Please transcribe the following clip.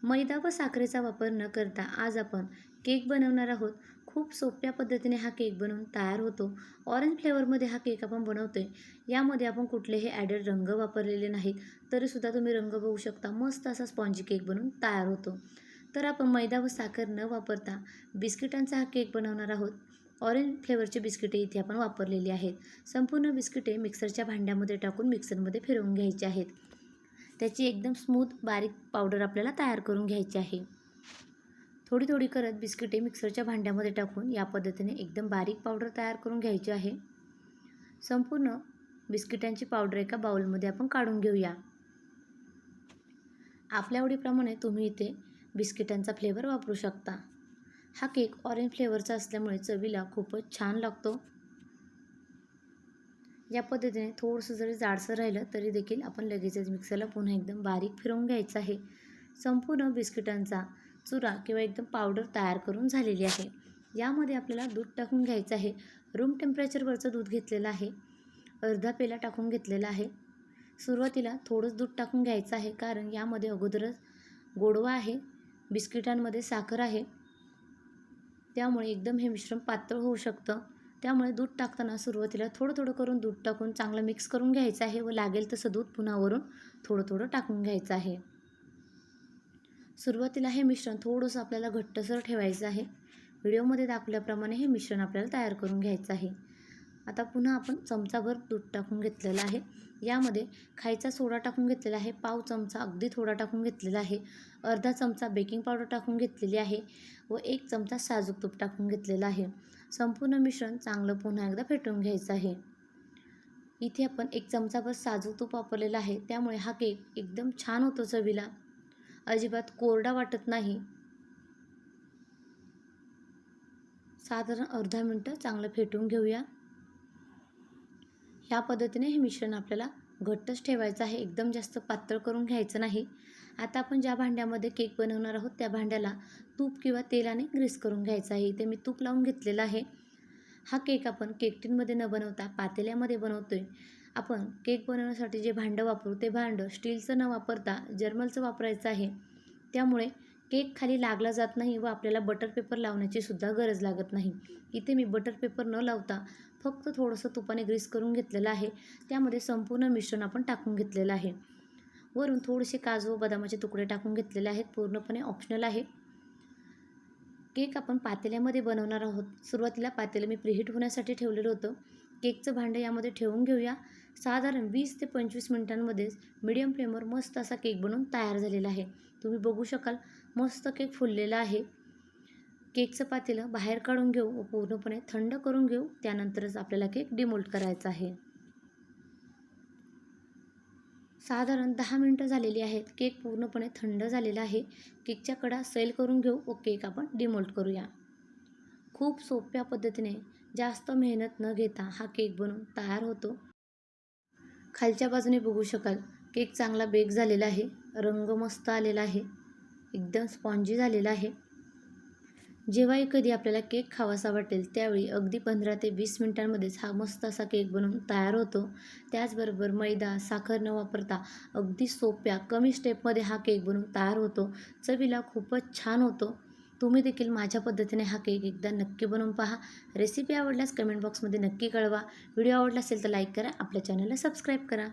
मैदा व साखरेचा वापर न करता आज आपण केक बनवणार आहोत. खूप सोप्या पद्धतीने हा केक बनवून तयार होतो. ऑरेंज फ्लेवरमध्ये हा केक आपण बनवतोय. यामध्ये आपण कुठलेही ॲडेड रंग वापरलेले नाहीत. तरीसुद्धा तुम्ही रंग बघू शकता. मस्त असा स्पॉन्जी केक बनून तयार होतो. तर आपण मैदा व साखर न वापरता बिस्किटांचा हा केक बनवणार आहोत. ऑरेंज फ्लेवरची बिस्किटे इथे आपण वापरलेली आहेत. संपूर्ण बिस्किटे मिक्सरच्या भांड्यामध्ये टाकून मिक्सरमध्ये फिरवून घ्यायची आहेत. त्याची एकदम स्मूथ बारीक पावडर आपल्याला तयार करून घ्यायची आहे. थोडी थोडी करत बिस्किटे मिक्सरच्या भांड्यामध्ये टाकून या पद्धतीने एकदम बारीक पावडर तयार करून घ्यायची आहे. संपूर्ण बिस्किटांची पावडर एका बाउलमध्ये आपण काढून घेऊया. आपल्या आवडीप्रमाणे तुम्ही इथे बिस्किटांचा फ्लेवर वापरू शकता. हा केक ऑरेंज फ्लेवरचा असल्यामुळे चवीला खूपच छान लागतो. या पद्धतीने थोडंसं जरी जाडसर राहिलं तरी देखील आपण लगेचच मिक्सरला पुन्हा एकदम बारीक फिरवून घ्यायचं आहे. संपूर्ण बिस्किटांचा चुरा किंवा एकदम पावडर तयार करून झालेली आहे. यामध्ये आपल्याला दूध टाकून घ्यायचं आहे. रूम टेम्परेचरवरचं दूध घेतलेलं आहे. अर्धा पेला टाकून घेतलेला आहे. सुरुवातीला थोडंच दूध टाकून घ्यायचं आहे, कारण यामध्ये अगोदरच गोडवा आहे, बिस्किटांमध्ये साखर आहे. त्यामुळे एकदम हे मिश्रण पातळ होऊ शकतं. त्यामुळे दूध टाकताना सुरुवातीला थोडं थोडं करून दूध टाकून चांगलं मिक्स करून घ्यायचं आहे व लागेल तसं दूध पुन्हा वरून थोडं थोडं टाकून घ्यायचं आहे. सुरुवातीला हे मिश्रण थोडंसं आपल्याला घट्टसर ठेवायचं आहे. व्हिडिओमध्ये दाखवल्याप्रमाणे हे मिश्रण आपल्याला तयार करून घ्यायचं आहे. आता पुन्हा आपण चमचाभर दूध टाकून घेतलेलं आहे. यामध्ये खायचा सोडा टाकून घेतलेला आहे. पाव चमचा अगदी थोडा टाकून घेतलेला आहे. अर्धा चमचा बेकिंग पावडर टाकून घेतलेली आहे व 1 चमचा साजूक तूप टाकून घेतलेलं आहे. संपूर्ण मिश्रण चांगलं पुन्हा एकदा फेटून घ्यायचं आहे. इथे आपण 1 चमचाभर साजूक तूप वापरलेलं आहे. त्यामुळे हा केक एकदम छान होतो चवीला. अजिबात कोरडा वाटत नाही. साधारण अर्धा मिनटं चांगलं फेटून घेऊया. ह्या पद्धतीने हे मिश्रण आपल्याला घट्टच ठेवायचं आहे. एकदम जास्त पातळ करून घ्यायचं नाही. आता आपण ज्या भांड्यामध्ये केक बनवणार आहोत त्या भांड्याला तूप किंवा तेलाने ग्रीस करून घ्यायचं आहे. इथे मी तूप लावून घेतलेलं आहे. हा केक आपण केक टिनमध्ये न बनवता पातेल्यामध्ये बनवतोय. आपण केक बनवण्यासाठी जे भांडं वापरू ते भांडं स्टीलचं न वापरता जर्मलचं वापरायचं आहे. त्यामुळे केक खाली लागला जात नाही व आपल्याला बटर पेपर लावण्याची सुद्धा गरज लागत नाही. इथे मी बटर पेपर न लावता फक्त थोडंसं तुपाने ग्रीस करून घेतलेलं आहे. त्यामध्ये संपूर्ण मिश्रण आपण टाकून घेतलेलं आहे. वरून थोडेसे काजू व बदामाचे तुकडे टाकून घेतलेले आहेत. पूर्णपणे ऑप्शनल आहे. केक आपण पातेल्यामध्ये बनवणार आहोत. सुरुवातीला पातेलं मी प्रीहीट होण्यासाठी ठेवलेलं होतं. केकचं भांडं यामध्ये ठेवून घेऊया. साधारण 20 ते 25 मिनिटांमध्येच मीडियम फ्लेमवर मस्त असा केक बनवून तयार झालेला आहे. तुम्ही बघू शकाल मस्त केक फुललेला आहे. केकचं पातेलं बाहेर काढून घेऊ व पूर्णपणे थंड करून घेऊ. त्यानंतरच आपल्याला केक डिमोल्ड करायचा आहे. साधारण 10 मिनिटं झालेली आहेत. केक पूर्णपणे थंड झालेला आहे. केकच्या कडा सैल करून घेऊ व केक आपण डिमोल्ड करूया. खूप सोप्या पद्धतीने जास्त मेहनत न घेता हा केक बनवून तयार होतो. खालच्या बाजूने बघू शकाल केक चांगला बेक झालेला आहे. रंग मस्त आलेला आहे. एकदम स्पॉन्जी झालेला आहे. जेव्हाही कधी आपल्याला केक खावासा वाटेल त्यावेळी अगदी 15 ते 20 मिनिटांमध्येच हा मस्त असा केक बनवून तयार होतो. त्याचबरोबर मैदा, साखर न वापरता अगदी सोप्या कमी स्टेपमध्ये हा केक बनवून तयार होतो. चवीला खूपच छान होतो. तुम्ही देखील माझ्या पद्धतीने हा केक एकदा नक्की बनवून पहा. रेसिपी आवडल्यास कमेंट बॉक्समध्ये नक्की कळवा. व्हिडिओ आवडला असेल तर लाईक करा. आपल्या चॅनलला सबस्क्राईब करा.